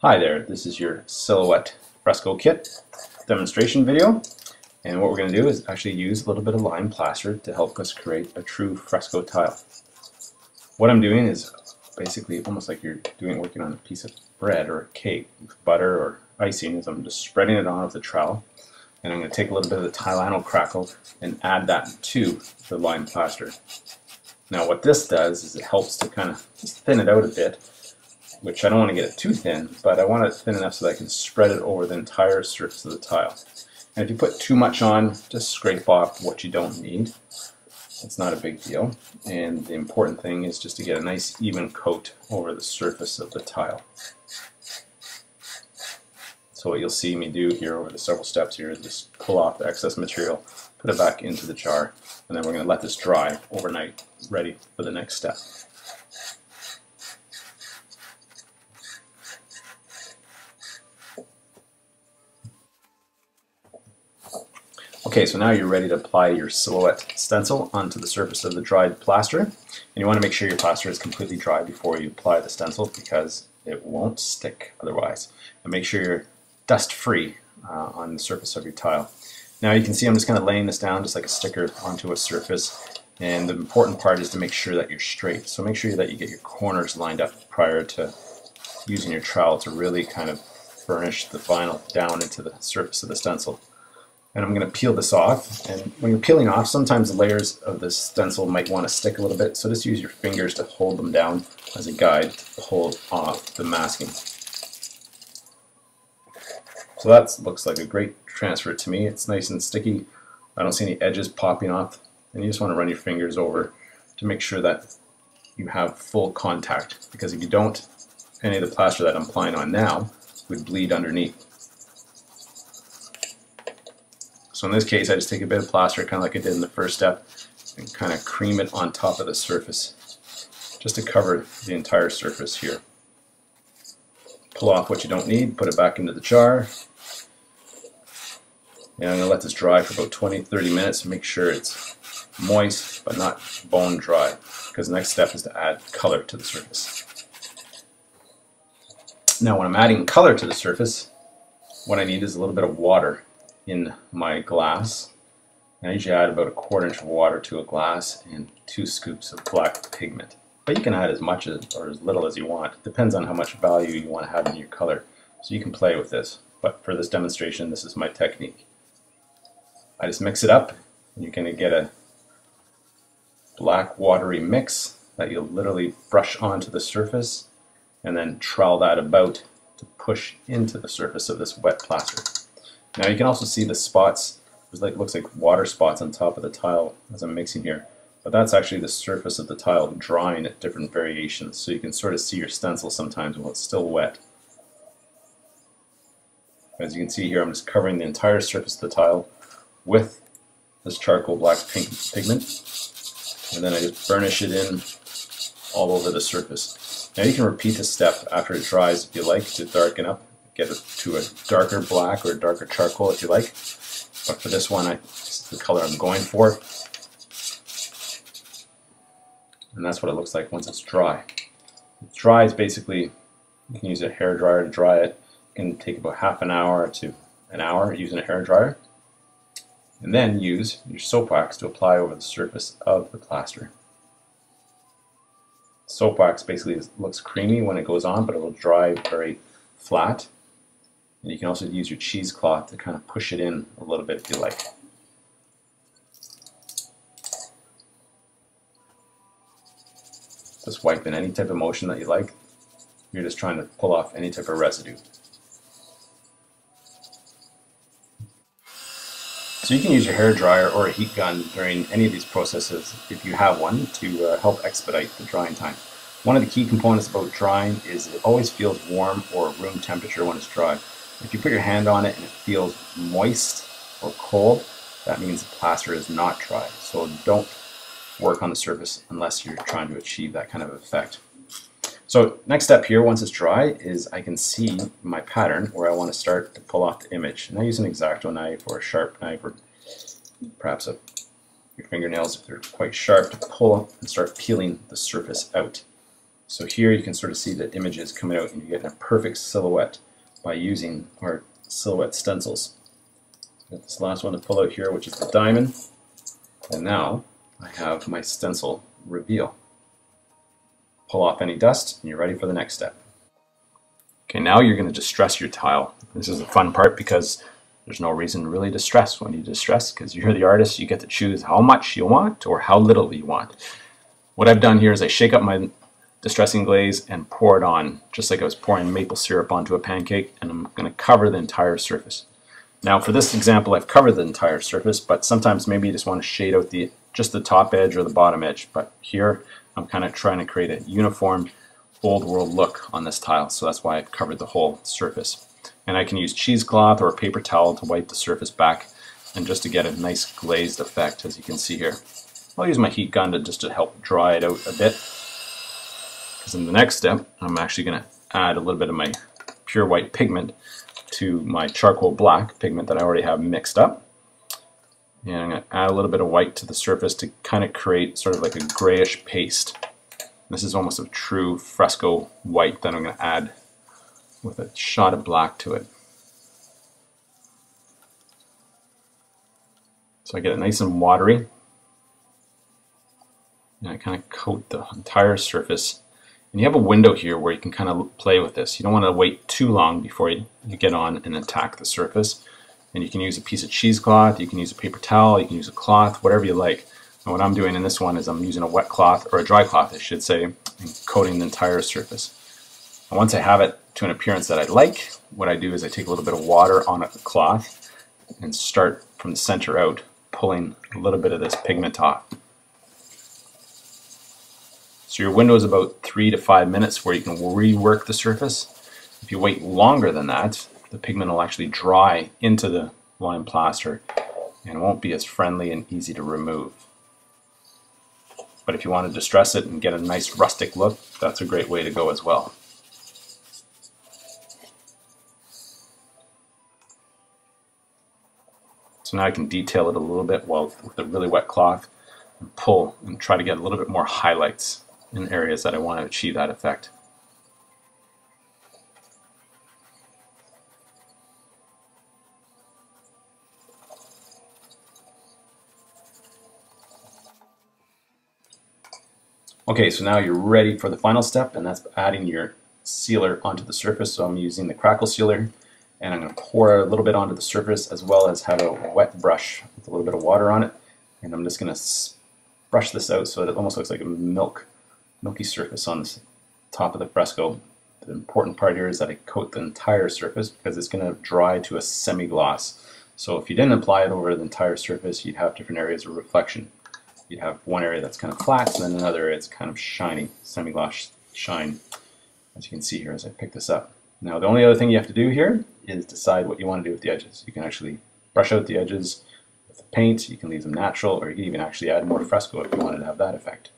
Hi there, this is your Silhouette Fresco Kit demonstration video, and what we're going to do is actually use a little bit of lime plaster to help us create a true fresco tile. What I'm doing is basically almost like you're working on a piece of bread or a cake with butter or icing. Is I'm just spreading it on with the trowel, and I'm going to take a little bit of the Tilano crackle and add that to the lime plaster. Now what this does is it helps to kind of just thin it out a bit, which I don't want to get it too thin, but I want it thin enough so that I can spread it over the entire surface of the tile. And if you put too much on, just scrape off what you don't need. It's not a big deal. And the important thing is just to get a nice even coat over the surface of the tile. So what you'll see me do here over the several steps here is just pull off the excess material, put it back into the jar, and then we're going to let this dry overnight, ready for the next step. Okay, so now you're ready to apply your Silhouette stencil onto the surface of the dried plaster. And you want to make sure your plaster is completely dry before you apply the stencil because it won't stick otherwise. And make sure you're dust free on the surface of your tile. Now you can see I'm just kind of laying this down just like a sticker onto a surface. And the important part is to make sure that you're straight. So make sure that you get your corners lined up prior to using your trowel to really kind of furnish the vinyl down into the surface of the stencil. And I'm going to peel this off, and when you're peeling off, sometimes the layers of the stencil might want to stick a little bit, so just use your fingers to hold them down as a guide to hold off the masking. So that looks like a great transfer to me. It's nice and sticky. I don't see any edges popping off, and you just want to run your fingers over to make sure that you have full contact, because if you don't, any of the plaster that I'm applying on now would bleed underneath. So in this case, I just take a bit of plaster, kind of like I did in the first step, and kind of cream it on top of the surface, just to cover the entire surface here. Pull off what you don't need, put it back into the jar, and I'm going to let this dry for about 20-30 minutes. Make sure it's moist, but not bone dry, because the next step is to add color to the surface. Now when I'm adding color to the surface, what I need is a little bit of water in my glass. I usually add about 1/4 inch of water to a glass and 2 scoops of black pigment. But you can add as much or as little as you want. It depends on how much value you want to have in your color. So you can play with this. But for this demonstration, this is my technique. I just mix it up, and you're going to get a black watery mix that you'll literally brush onto the surface and then trowel that about to push into the surface of this wet plaster. Now you can also see the spots. Looks like water spots on top of the tile as I'm mixing here, but that's actually the surface of the tile drying at different variations, so you can sort of see your stencil sometimes while it's still wet. As you can see here, I'm just covering the entire surface of the tile with this charcoal black pigment, and then I just burnish it in all over the surface. Now you can repeat this step after it dries if you like to darken up. Get it to a darker black or a darker charcoal if you like, but for this one, this is the color I'm going for, and that's what it looks like once it's dry. It dries basically, you can use a hair dryer to dry it. It can take about half an hour to an hour using a hair dryer, and then use your soap wax to apply over the surface of the plaster. Soap wax basically looks creamy when it goes on, but it will dry very flat. And you can also use your cheesecloth to kind of push it in a little bit if you like. Just wipe in any type of motion that you like. You're just trying to pull off any type of residue. So you can use your hair dryer or a heat gun during any of these processes if you have one to help expedite the drying time. One of the key components about drying is it always feels warm or room temperature when it's dry. If you put your hand on it and it feels moist or cold, that means the plaster is not dry. So don't work on the surface unless you're trying to achieve that kind of effect. So next step here, once it's dry, is I can see my pattern where I want to start to pull off the image. And I use an X-Acto knife or a sharp knife or perhaps your fingernails if they're quite sharp to pull and start peeling the surface out. So here you can sort of see the images coming out and you get a perfect silhouette by using our silhouette stencils. Got this last one to pull out here, which is the diamond. And now I have my stencil reveal. Pull off any dust and you're ready for the next step. Okay, now you're going to distress your tile. This is the fun part because there's no reason really to stress when you distress, because you're the artist. You get to choose how much you want or how little you want. What I've done here is I shake up my distressing glaze and pour it on, just like I was pouring maple syrup onto a pancake, and I'm going to cover the entire surface. Now for this example I've covered the entire surface, but sometimes maybe you just want to shade out just the top edge or the bottom edge. But here I'm kind of trying to create a uniform old world look on this tile, so that's why I've covered the whole surface. And I can use cheesecloth or a paper towel to wipe the surface back and just to get a nice glazed effect, as you can see here. I'll use my heat gun just to help dry it out a bit, because in the next step I'm actually going to add a little bit of my pure white pigment to my charcoal black pigment that I already have mixed up. And I'm going to add a little bit of white to the surface to kind of create sort of like a grayish paste. This is almost a true fresco white that I'm going to add with a shot of black to it. So I get it nice and watery, and I kind of coat the entire surface. And you have a window here where you can kind of play with this. You don't want to wait too long before you get on and attack the surface. And you can use a piece of cheesecloth, you can use a paper towel, you can use a cloth, whatever you like. And what I'm doing in this one is I'm using a wet cloth, or a dry cloth I should say, and coating the entire surface. And once I have it to an appearance that I like, what I do is I take a little bit of water on a cloth and start from the center out, pulling a little bit of this pigment off. So your window is about 3 to 5 minutes where you can rework the surface. If you wait longer than that, the pigment will actually dry into the lime plaster and it won't be as friendly and easy to remove. But if you want to distress it and get a nice rustic look, that's a great way to go as well. So now I can detail it a little bit with a really wet cloth and pull and try to get a little bit more highlights in areas that I want to achieve that effect. Okay, so now you're ready for the final step, and that's adding your sealer onto the surface. So I'm using the crackle sealer, and I'm going to pour a little bit onto the surface as well as have a wet brush with a little bit of water on it. And I'm just going to brush this out so that it almost looks like a milky surface on the top of the fresco. The important part here is that I coat the entire surface because it's going to dry to a semi-gloss. So if you didn't apply it over the entire surface, you'd have different areas of reflection. You'd have one area that's kind of flat, and then another area that's kind of shiny, semi-gloss shine, as you can see here as I pick this up. Now the only other thing you have to do here is decide what you want to do with the edges. You can actually brush out the edges with the paint, you can leave them natural, or you can even actually add more fresco if you wanted to have that effect.